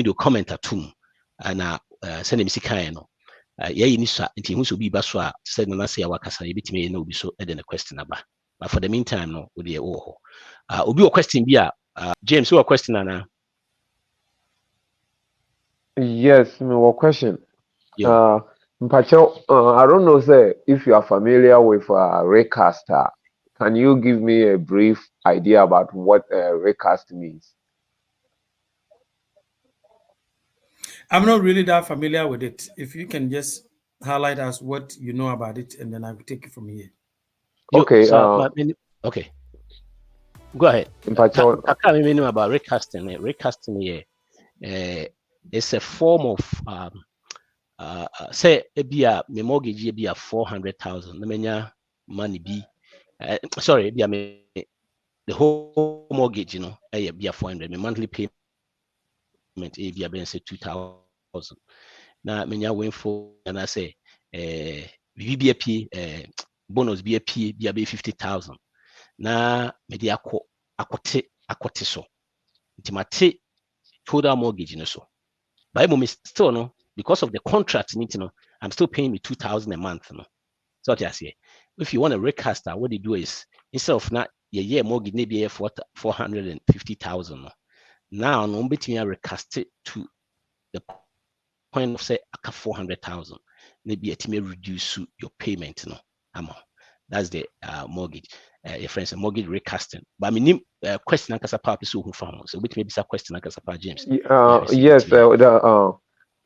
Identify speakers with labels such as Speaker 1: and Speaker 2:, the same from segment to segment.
Speaker 1: me do comment atum and send me kind no yeah you need so nti hu so bi ba so a said na say wakasa you bitime na obi so e the question aba but for the meantime no we dey ho obi o question bi a James what question ana
Speaker 2: yes me what question
Speaker 1: yeah.
Speaker 2: Mpacho, I don't know say if you are familiar with recaster. Can you give me a brief idea about what recast means?
Speaker 3: I'm not really that familiar with it. If you can just highlight us what you know about it, and then I will take it from here.
Speaker 2: Okay.
Speaker 1: Okay. Go ahead.
Speaker 2: Mpacho,
Speaker 1: I can't even know about recasting. Recasting here, it's a form of say be a my mortgage be a 400,000. Menya money be sorry be a me the whole mortgage be a 400. My monthly payment be a say 2,000. Now menya win for and I say VBP bonus BAP be a 50,000. Na me de akote so. Nti total mortgage so. But I'm still no because of the contract I'm still paying me 2,000 a month no. So what I say, if you want a recaster, what they do is instead of not your year mortgage maybe 450,000 no. Now no between I recast it to the point of say 400,000. Maybe it may reduce your payment no. That's the mortgage. Your friends, mortgage recasting. But I mean, question and kasapa so who found. So which may be a question and kasapa James.
Speaker 2: yes,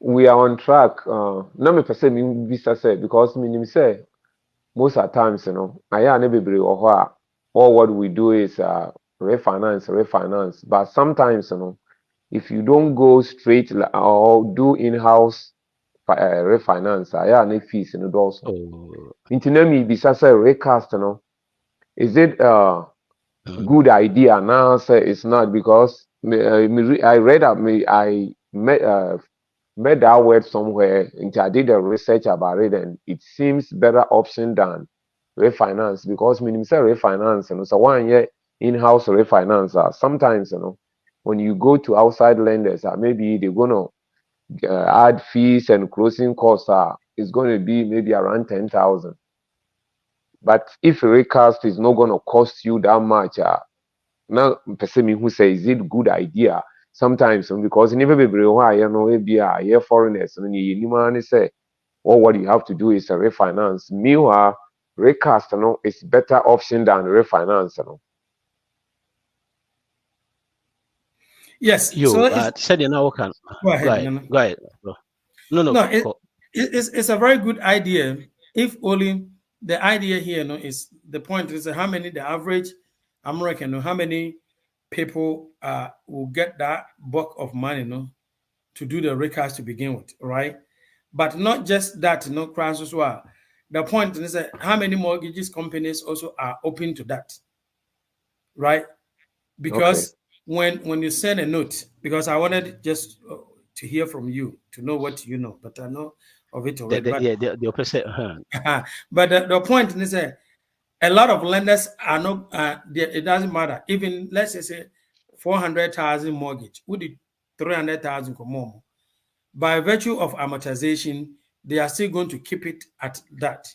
Speaker 2: we are on track. No me per se me visa say because me say most of the times, I never be or all what we do is refinance. But sometimes, if you don't go straight or do in-house refinance, I need fees in the also. Into me be say recast, is it good idea? Now say it's not because I read up I met that word somewhere and I did a research about it and it seems better option than refinance because minimum say refinance, so 1 year in-house refinance, sometimes, when you go to outside lenders, maybe they're gonna add fees and closing costs, it's going to be maybe around 10,000. But if recast is not going to cost you that much, now person who says is it good idea? Sometimes because never be why be a foreigners and you man say what you have to do is a refinance. Meanwhile, recast is better option than refinance.
Speaker 3: Yes.
Speaker 1: Said you now can
Speaker 3: go ahead.
Speaker 1: Go ahead, bro. No.
Speaker 3: It's a very good idea. If only the idea here is the point is how many the average American how many people will get that bulk of money to do the recast to begin with, right? But not just that, crowns as well. The point is that how many mortgages companies also are open to that, right? Because when you send a note, because I wanted just to hear from you to know what you know, but I know of it already.
Speaker 1: The opposite.
Speaker 3: But the point is that a lot of lenders are not. It doesn't matter. Even let's say 400,000 mortgage, would it 300,000 more? By virtue of amortization, they are still going to keep it at that.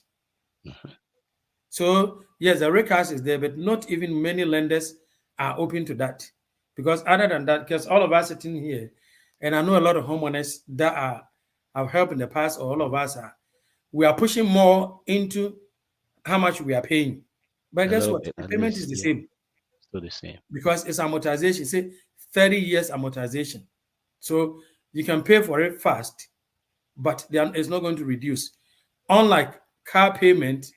Speaker 3: So yes, the recast is there, but not even many lenders are open to that. Because other than that, because all of us sitting here, and I know a lot of homeowners that have helped in the past, or all of us we are pushing more into how much we are paying. But guess what? The payment is the same.
Speaker 1: Still the same.
Speaker 3: Because it's amortization. Say 30 years amortization. So you can pay for it fast, but it's not going to reduce. Unlike car payment,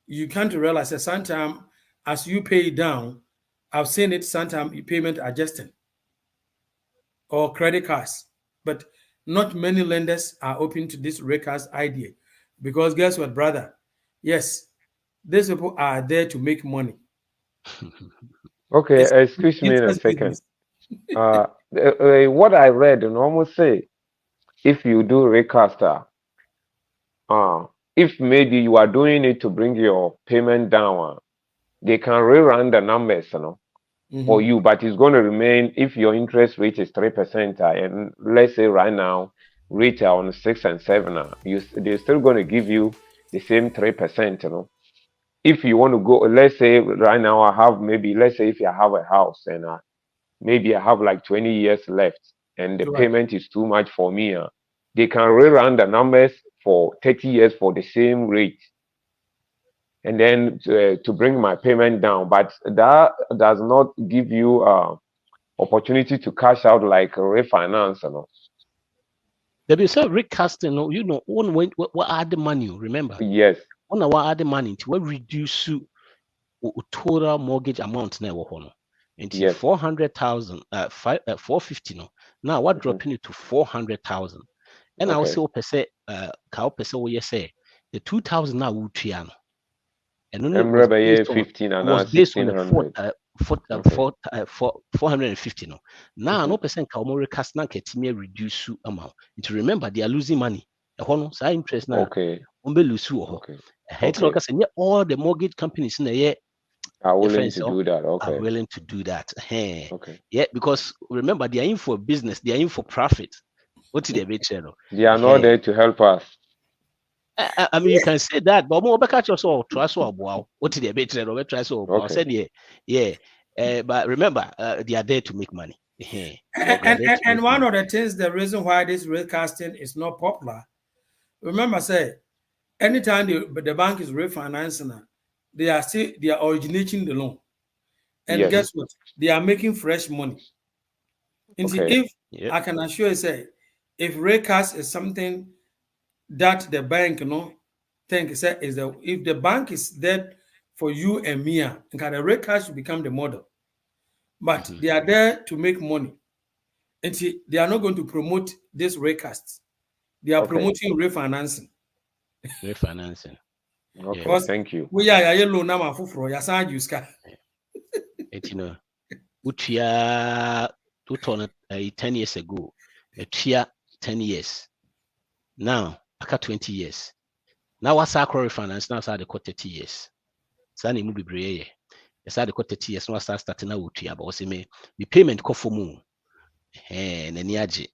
Speaker 3: you can't realize that sometimes as you pay down, I've seen it sometimes payment adjusting or credit cards. But not many lenders are open to this recast idea. Because guess what, brother? Yes, these people are there to make money.
Speaker 2: Okay, excuse me a second. What I read and almost say, if you do recaster, if maybe you are doing it to bring your payment down, they can rerun the numbers, for you, but it's going to remain if your interest rate is 3%, and let's say right now rate are on 6 and 7, they're still going to give you the same 3%, you know. If you want to go, let's say right now I have maybe, let's say if I have a house and maybe I have like 20 years left and the
Speaker 3: Right.
Speaker 2: payment is too much for me, they can rerun the numbers for 30 years for the same rate, and then to bring my payment down. But that does not give you opportunity to cash out like a refinance, you know.
Speaker 1: There be some recasting, you know, what add the money, remember?
Speaker 2: Yes,
Speaker 1: When I add the money to what reduce total mortgage amount na ɛwɔ hɔ no. Nti
Speaker 2: yes.
Speaker 1: 400,000, 450 no. Now what
Speaker 2: Mhm.
Speaker 1: dropping it to 400,000. And I
Speaker 2: Okay.
Speaker 1: also say ka wopɛ sɛ woyɛ sɛ the 2,000 na wotua no. And then it was
Speaker 2: Emre
Speaker 1: based on
Speaker 2: 15 and
Speaker 1: was based on the
Speaker 2: 1600. Okay.
Speaker 1: 450 no. Now
Speaker 2: Mhm.
Speaker 1: no percent ka omo recast na ketime reduce amount. To remember they are losing money. Ɛhɔ no saa interest na
Speaker 2: Okay.
Speaker 1: ombe lose wɔ hɔ.
Speaker 2: Okay.
Speaker 1: It's like
Speaker 2: Okay.
Speaker 1: I said, all the mortgage companies in the year
Speaker 2: Are willing
Speaker 1: friends
Speaker 2: to do that.
Speaker 1: are
Speaker 2: Okay.
Speaker 1: willing to do that.
Speaker 2: Okay.
Speaker 1: Yeah, because remember they are in for business, they are in for profit. What did they be channel?
Speaker 2: They are not there to help us.
Speaker 1: I mean, you can say that, but more catch us all try so wow. What did they be channel? Try so wow.
Speaker 2: Okay.
Speaker 1: Said yeah. But remember, they are there to make money.
Speaker 3: And one of the things, the reason why this recasting is not popular, remember, say, anytime the bank is refinancing, they are originating the loan. And
Speaker 2: Yes.
Speaker 3: guess what? They are making fresh money. And see,
Speaker 2: Okay.
Speaker 3: if I can assure you, say, if recast is something that the bank, think say is that if the bank is there for you and me, the recast should become the model. But they are there to make money. And see, they are not going to promote this recast. They are
Speaker 2: Okay.
Speaker 3: promoting refinancing.
Speaker 1: Refinancing.
Speaker 2: Okay.
Speaker 3: Because
Speaker 2: Thank you.
Speaker 3: we are a yellow number for your side use car.
Speaker 1: It Utia 10 years ago, a 10 years. Now, aka 20 years. Now what's our refinance? Now start the 30 years. Sani mu bebree. I start the 30 years. Now start starting out here. But what's me? The payment ko for mu.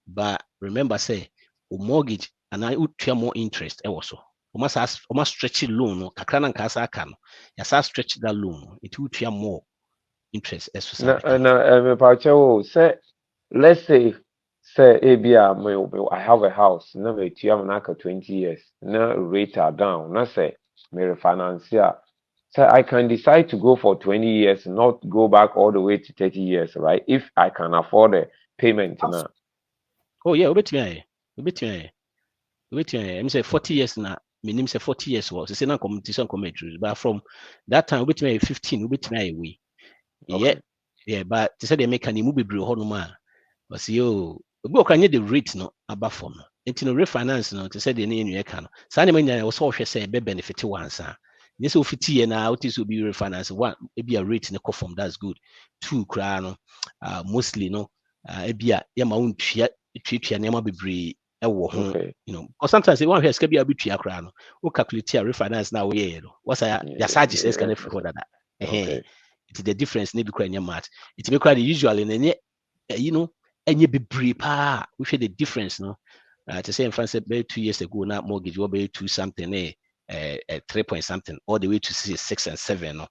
Speaker 1: But remember, say, mortgage and I would more interest. Also, almost stretch loan. No, kakra nkasa aka no. Yasa stretch that loan. It would more interest.
Speaker 2: Say, let's say ABR, I have a house. Now me 20 years. Now rate are down. Now say me refinance. So I can decide to go for 20 years, not go back all the way to 30 years, right? If I can afford the payment now.
Speaker 1: Oh yeah, obetumi. I'm say 40 years now. Minim say 40 years was. Say na competition commentary. But from that time, obetumi 15. Obetumi away.
Speaker 2: Okay.
Speaker 1: Yeah. But they say they make an move bebree hɔ nom a. But yo, obi okanye the rate no aba from no. Enti no refinance no. They say they need new ka no. Saa ne manya wo so hwɛ say be benefit once a. Nye sɛ ofiti ye na what is be refinance one ebi a rate no come from that's good. Two kra no mostly no ebi a ye ma untua tuatua nneɛma bebree ɛwɔ ho,
Speaker 2: Okay.
Speaker 1: you know, because sometimes they want to sika bi a bitua kra no o calculate a refinance na wo ye no what's ya charge says can free that
Speaker 2: Okay.
Speaker 1: it's the difference ne bi kra nya match it be kra the usually na nye you know enye bebree pa we share the difference no to say in France about 2 years ago now mortgage will be 2 something 3 point something all the way to 6 and 7 no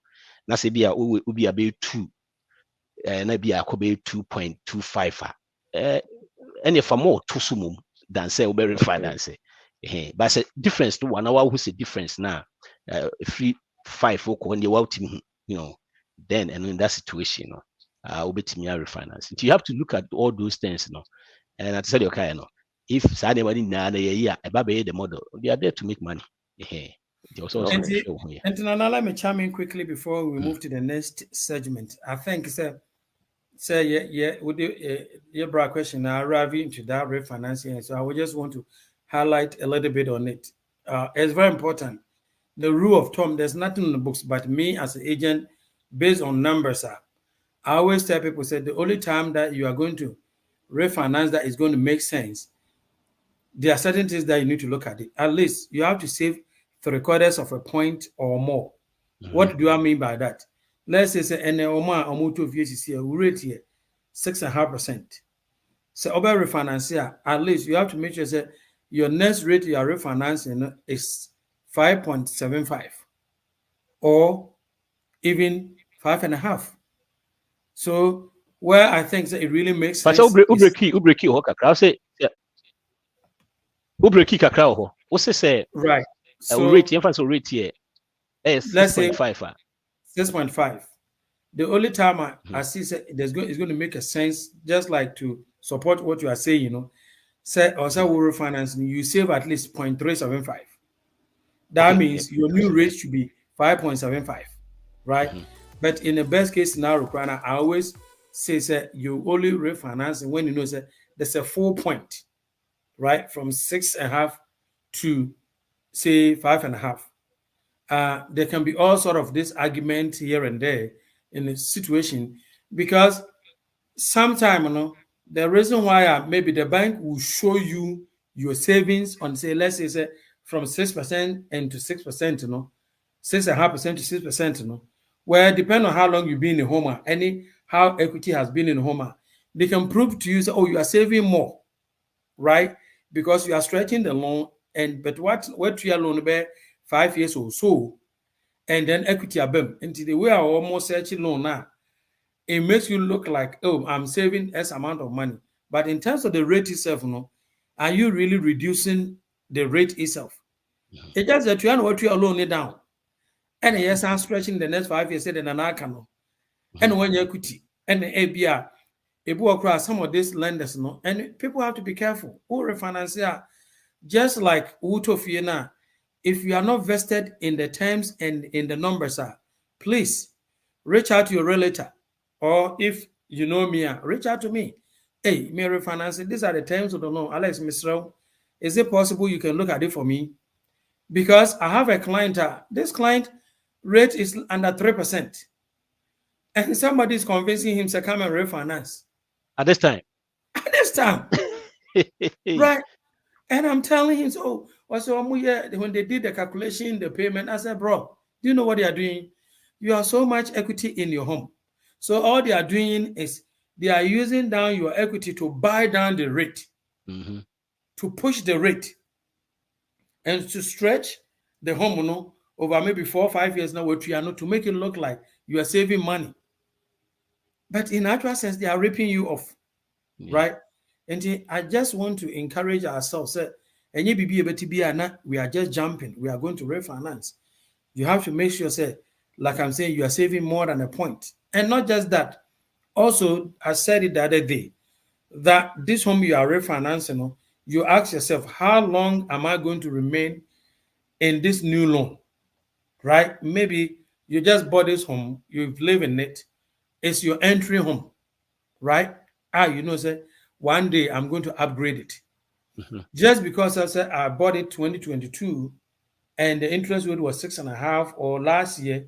Speaker 1: na say be a we be about 2 na be a ko be 2.25 any for more to sumum than say we refinance but say difference to one hour who say difference now free 5 when you out you know then and in that situation no obetimi refinance you have to look at all those things no and I said okay no if anybody na the model they are there to make money they also show here.
Speaker 3: And now let me chime in quickly before we move to the next segment. I think with your broad question now arriving into that refinancing, so I would just want to highlight a little bit on it. It's very important. The rule of thumb, there's nothing in the books, but me as an agent, based on numbers, I always tell people, say the only time that you are going to refinance that is going to make sense, there are certain things that you need to look at it. At least you have to save 3/4 of a point or more. What do I mean by that? let's say and Oma Omoto of years rate here 6.5%. So over refinance here, at least you have to make sure that your next rate you are refinancing is 5.75 or even 5.5. So where I think that it really makes sense.
Speaker 1: But ubreki ho kakra say ubreki kakra ho. What say
Speaker 3: right. So
Speaker 1: rate rate here is
Speaker 3: let's say
Speaker 1: 6.5.
Speaker 3: 6.5. The only time I see it's going to make a sense, just like to support what you are saying, you know, say also we refinancing, you save at least 0.375. That means your new rate should be 5.75, right? But in the best case scenario, I always say you only refinancing when you know that there's a 4 point, right, from 6.5 to say 5.5. There can be all sort of this argument here and there in the situation because sometimes, you know, the reason why maybe the bank will show you your savings on, say, let's say from 6% and to 6%, you know, 6.5% to 6%, you know, where depending on how long you've been in home, any how equity has been in home, they can prove to you, say, oh, you are saving more, right? Because you are stretching the loan, and but what your loan be 5 years or so, and then equity abem into the way I almost searching loan now, it makes you look like, oh, I'm saving S amount of money. But in terms of the rate itself, you know, are you really reducing the rate itself? It's just that you are what you are loaning down. And yes, I'm stretching the next 5 years, then an can. And when you equity and the ABR, it will across some of these lenders, no, and people have to be careful. Who refinance here, just like Utofiena, if you are not vested in the terms and in the numbers, please reach out to your relator. Or if you know me, reach out to me. Hey, me refinancing, these are the terms of the loan. Alex Misrel, is it possible you can look at it for me? Because I have a client, this client rate is under 3%. And somebody is convincing him to come and refinance.
Speaker 1: At this time.
Speaker 3: At this time. Right. And I'm telling him, so when they did the calculation, the payment, I said, bro, do you know what they are doing? You have so much equity in your home. So all they are doing is they are using down your equity to buy down the rate, to push the rate, and to stretch the home, you know, over maybe 4 or 5 years now, what you are not, to make it look like you are saving money. But in actual sense, they are ripping you off, right? And I just want to encourage ourselves that we are just jumping. We are going to refinance. You have to make sure, say, like I'm saying, you are saving more than a point. And not just that. Also, I said it the other day, that this home you are refinancing, you ask yourself, how long am I going to remain in this new loan? Right? Maybe you just bought this home, you've lived in it, it's your entry home, right? You know, say, one day I'm going to upgrade it. Just because I said I bought it 2022 and the interest rate was 6.5 or last year,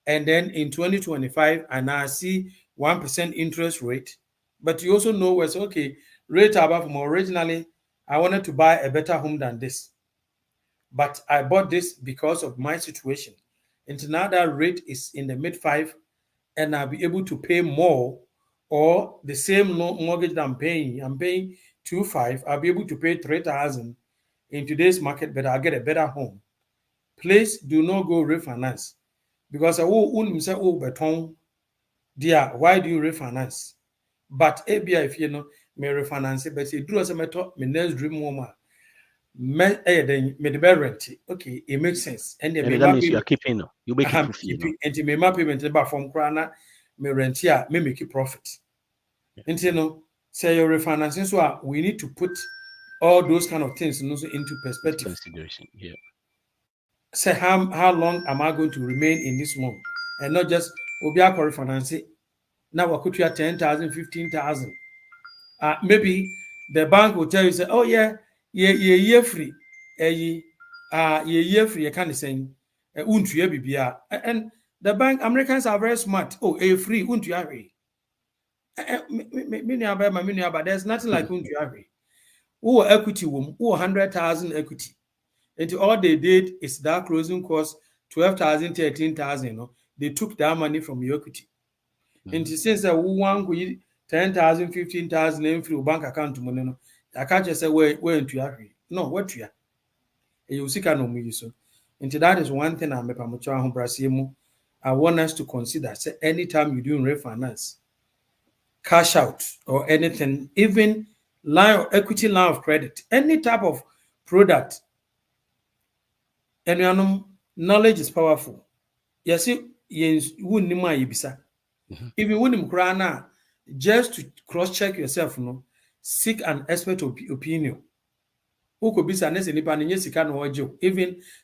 Speaker 3: and then in 2025 and I see 1% interest rate, but you also know what's okay, rate above from originally I wanted to buy a better home than this, but I bought this because of my situation, and now that rate is in the mid-5 and I'll be able to pay more, or the same mortgage that I'm paying 2.5, I'll be able to pay 3,000 in today's market, but I'll get a better home. Please do not go refinance, because why do you refinance? But if you know me refinance, but you do as a matter, my next dream woman, then me the rent. Okay, it makes sense. And
Speaker 1: that means you are keeping, you make it proof,
Speaker 3: and to me, my payment from Krana, me rent here, me make a profit. And you know, say you're refinancing, so we need to put all those kind of things into perspective.
Speaker 1: Consideration, yeah.
Speaker 3: Say how long am I going to remain in this loan, and not just Obia refinance. Now I could you 10,000, 15,000. Maybe the bank will tell you, say, oh yeah, year free, year free. You can't say, and the bank Americans are very smart. Oh, free, but there's nothing like who equity who 100,000 equity. And all they did is that closing cost 12,000, 13,000. they took that money from your equity. And since that one go 10,000, 15,000 in through bank account to money, I can't just say where into your no, what you are. You see, no me so. And that is one thing I'm I want us to consider. Say anytime you're doing refinance, cash out or anything, even line of equity, line of credit, any type of product, and knowledge is powerful. You see, if you wouldn't cry just to cross-check yourself, seek an expert opinion. Who could be even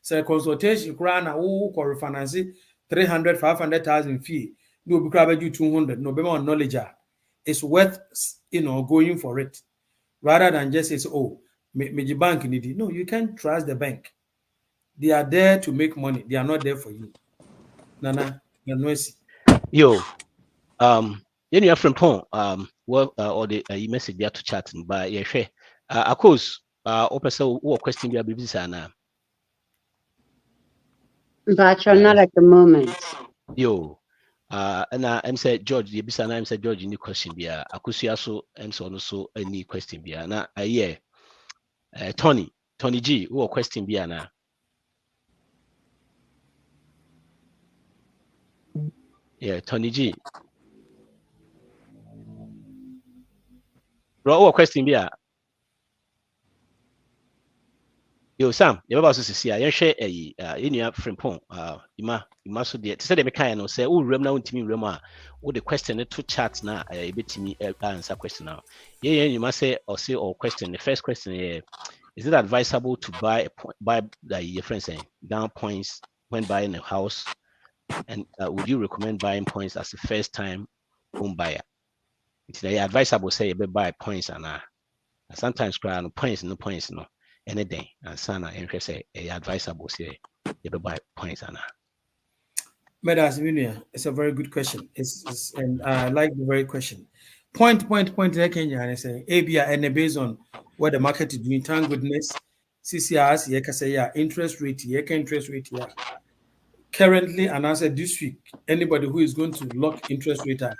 Speaker 3: say consultation who could refinance 300, 500,000 fee, no be grab you 200, no be more knowledge. It's worth going for it rather than just say, oh, me bank need. No, you can't trust the bank. They are there to make money. They are not there for you. Nana, you're noisy.
Speaker 1: Yo, you have from Pong, well, or the message there to chat, but yeah, share. Of course, open so what question be a baby sana.
Speaker 4: But not at the moment.
Speaker 1: Yo, and I'm said George, the bisana, I'm said George, any question be a akusia so, I'm so also any question be a na yeah. Tony G, who question be na. Yeah, Tony G. Bro, who question be a. Yo, Sam, you about to see I share in your friend Pong, you so dear. To say the kind of say, oh, remember to me, remember, what the question to chat now, a bit to me answer question now. Yeah, you must say or question. The first question is it advisable to buy your friend saying down points when buying a house? And would you recommend buying points as a first time home buyer? It's advisable say you buy points and sometimes cry no points no. Anything and sana and say advisable say you buy points and
Speaker 3: Medas Minia, it's a very good question. And I like the very question. Point Kenya and I say ABI and based on what the market is doing, thank goodness. CCRs, you can say yeah, interest rate, yeah. Currently, and I said this week, anybody who is going to lock interest rate at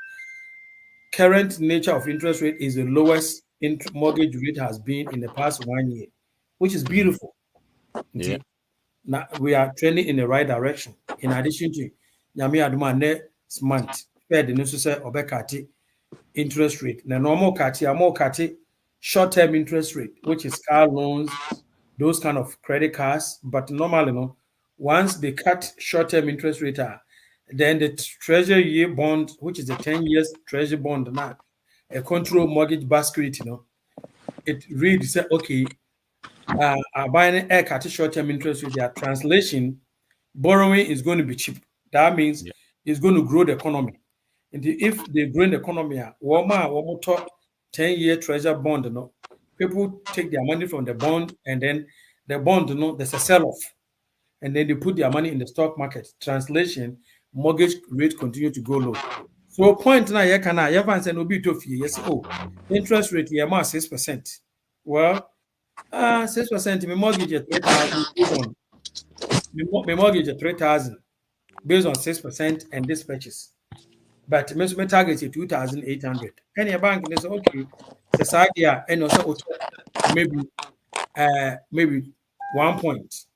Speaker 3: current nature of interest rate is the lowest mortgage rate has been in the past 1 year, which is beautiful.
Speaker 1: yeah.
Speaker 3: Now we are trending in the right direction. In addition to Yami Aduma next month, Fed no say obekati interest rate. The normal kati short-term interest rate, which is car loans, those kind of credit cards. But normally, once they cut short-term interest rate, then the treasury year bond, which is a 10 years treasury bond now, a control mortgage basket, it reads say, okay, buying a cut short-term interest rate, their translation, borrowing is going to be cheap. That means it's going to grow the economy. And if they grow the economy, one more 10-year treasury bond, people take their money from the bond, and then the bond, there's a sell-off, and then they put their money in the stock market. Translation, mortgage rate continue to go low. So point now, you can have say no be to fee. Yes, interest rate here 6%. Well, 6%. My mortgage at 3,000 based on my mortgage at 3,000 based on 6% and this purchase. But my target is 2,800. And your bank they say okay, society and also maybe 1 point.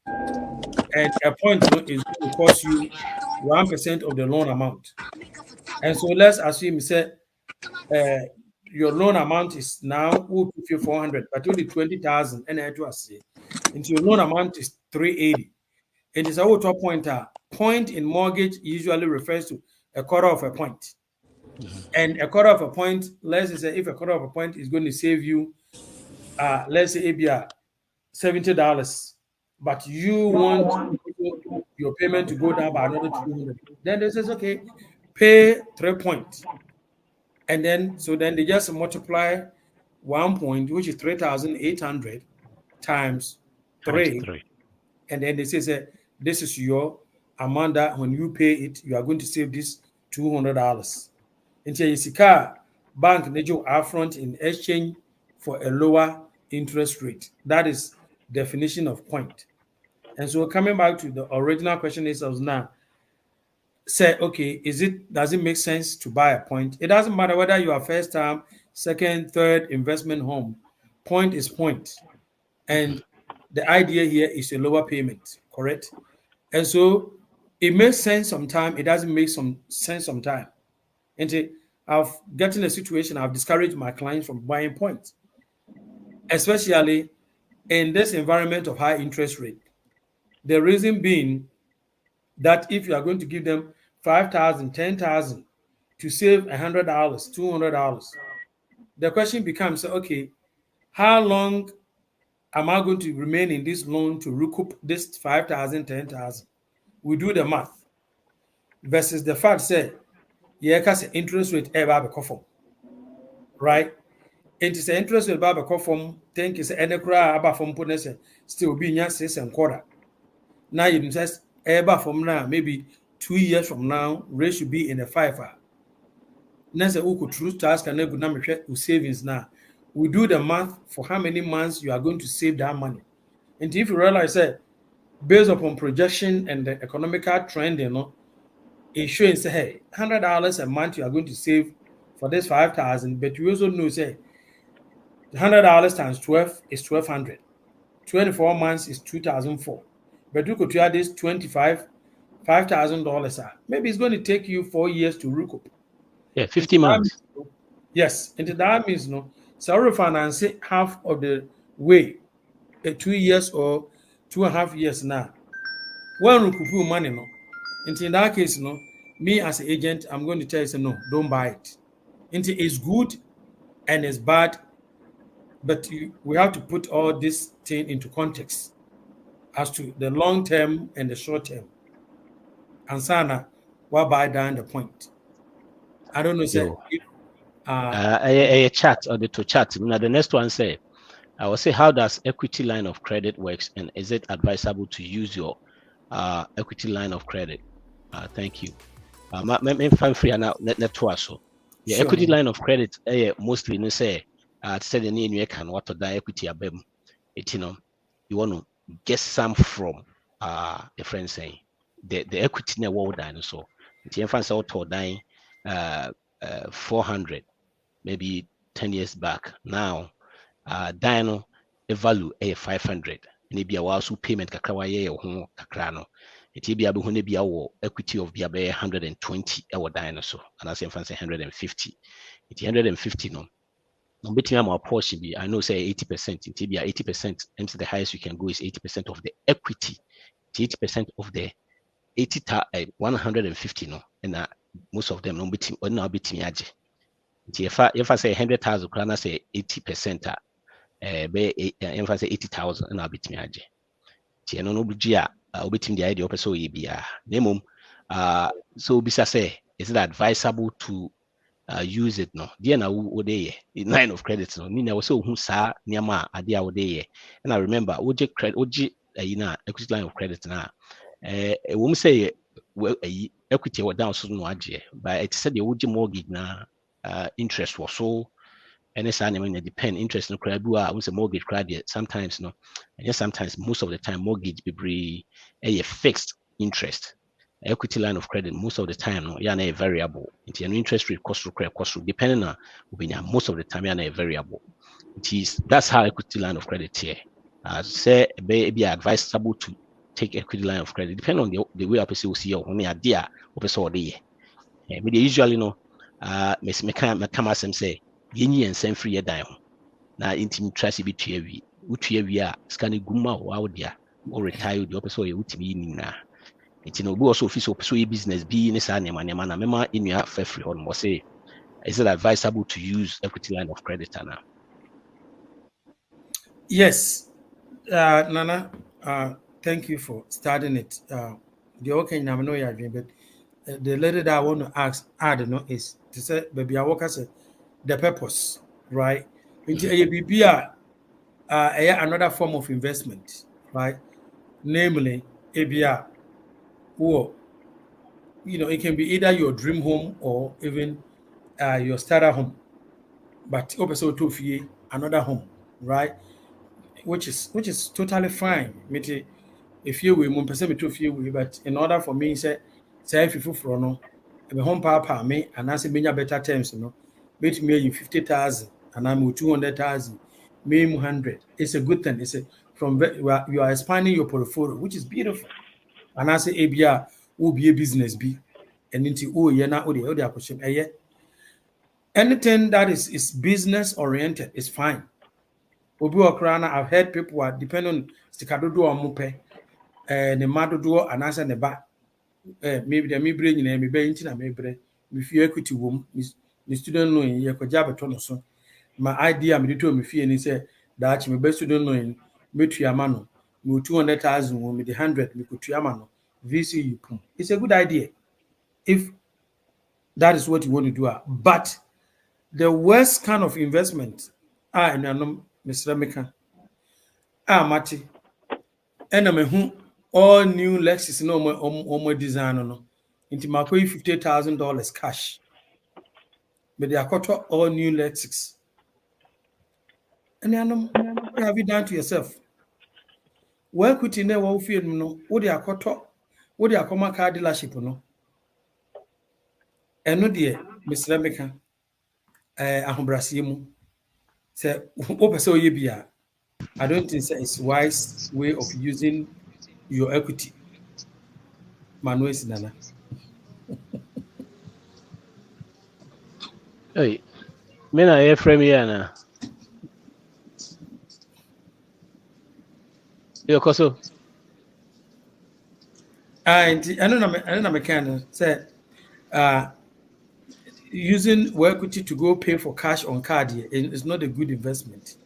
Speaker 3: And a point is going to cost you 1% of the loan amount. And so let's assume say your loan amount is now 400, but only 20,000 and I to say. And your loan amount is 380. It is a auto pointer. Point in mortgage usually refers to a quarter of a point. And a quarter of a point, let's say if a quarter of a point is going to save you, let's say $70, but you want your payment to go down by another 200. Then they says, okay, pay 3 points. And then, so then they just multiply 1 point, which is 3,800 times 3. And then they say, this is your amount that when you pay it, you are going to save this $200. Into Isika bank nejo upfront in exchange for a lower interest rate. That is definition of point. And so coming back to the original question is now, say, okay, does it make sense to buy a point? It doesn't matter whether you are first time, second, third investment home. Point is point. And the idea here is a lower payment, correct? And so it makes sense sometimes, it doesn't make some sense sometimes. And I've gotten a situation, I've discouraged my clients from buying points, especially in this environment of high interest rate. The reason being that if you are going to give them 5,000, 10,000 to save $100, $200, the question becomes, okay, how long am I going to remain in this loan to recoup this 5,000, 10,000? We do the math versus the fact say, yeah, because interest rate ever be from, right? It is interest rate ever be from. Think is any cry about from putness still being 6.25. Now you just ever from now, maybe 2 years from now, rate should be in the 5. Now say who could true task and good number savings now. We do the math for how many months you are going to save that money. And if you realize that based upon projection and the economical trend, it's showing say, hey, $100 a month you are going to save for this 5,000, but you also know say $100 times 12 is 1,200. 24 months is 2,004. But you could add this $5,000. Maybe it's going to take you 4 years to recoup.
Speaker 1: Yeah, 50 months.
Speaker 3: Yes, and that means so refinance half of the way, 2 years or 2.5 years now. When recoup money, and in that case, me as an agent, I'm going to tell you, say, no, don't buy it. And it's good and it's bad, but we have to put all this thing into context as to the long term and the short term. And Sana, what buy down the point? I don't know, say,
Speaker 1: a chat or the to chat. Now the next one say, I will say, how does equity line of credit works, and is it advisable to use your equity line of credit? Thank you. I'm free now. Net so. The equity line of credit, mostly no say, said the name you can what to die equity abem. It you want to get some from the friend saying the equity in the world dinosaur. The infants out to dying 400 maybe 10 years back. Now dino a value a 500. Maybe a while payment kakra wa ye ho kakra no. It be able to be our equity of be 120 our dinosaur, and I say 150. It's 150 no. No between our portion be I know say 80%. It be 80%. And the highest you can go is 80% of the equity. 80% of the 150 no, and most of them no between or now between aje. If I say 100,000, can I say 80%? If I say 80,000, and I'll between aje. No no bujia between the idea of so yebia. Nemum so bisa say is it advisable to use it no dear na wo dey line of credit no ni na wo so hu sa niama ade a wo dey and I remember oje credit oje equity line of credit na wo say equity was down so no age but it said the oje mortgage na interest was so and it's an depend interest no credit we say mortgage credit sometimes no and yes sometimes most of the time mortgage be a fixed interest. Equity line of credit most of the time no yeah a variable it's an interest rate cost depending on most of the time yeah a variable. It is that's how equity line of credit here say be advisable to take equity line of credit depending on the way a person will see your money idea or person or the but usually no miss me come say yenyi and free dan ho na intim trust be tuawi utuawi a scan guma wa dia or retire the person or utimi ni na. It's no also official pursue business be in sa nema na mema inua free on mo say is it advisable to use equity line of credit now?
Speaker 3: Yes, Nana, thank you for starting it. The okay now know you but the letter that I want to add is to say baby I work as the purpose, right? Another form of investment, right? Namely, ABR, or it can be either your dream home or even your starter home, but also to another home, right? Which is totally fine. If you will, but in order for me, say say if you for no be home papa me and I say menya better terms no bet me you 50,000 and I'm 200,000 me 100. It's a good thing. It's a you are expanding your portfolio, which is beautiful. And I say ABR will be a business be and into anything that is business oriented is fine. Obi Okrana, I've heard people are depending on Sikadodo or Mupe, the Madodo and answer the back. Maybe the me bring in me bench and me bre. If you equity womb, the student knowing you could jab a ton of so. My idea, me to me fear and he said that me best student knowing me to Yamano, me 200,000 me the 100 me could to Yamano. VC you pum. It's a good idea if that is what you want to do. But the worst kind of investment, and I know Mr. Meka, Mati, and I'm who all new Lexus no more design no. Into my $50,000 cash. But they are cut all new Lexus. And I know what have you done to yourself? Well, could you know what feel no? What they are cut what they are come car dealership no? And no dear, Mr. Meka, Ahombrasimu. Say, open so ye be. I don't think it's a wise way of using your equity. Manuel Sinana.
Speaker 1: Hey, me na ye frame here na. Yo koso.
Speaker 3: And I don't know, I can say, using equity to go pay for cash on card here is not a good investment.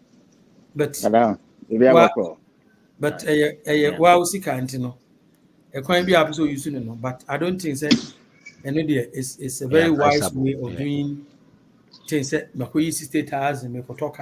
Speaker 3: But wow, see can't you know. A coin be able to use it, but I don't think that an idea is a very wise way of doing things that Makoyi State has and make a talk.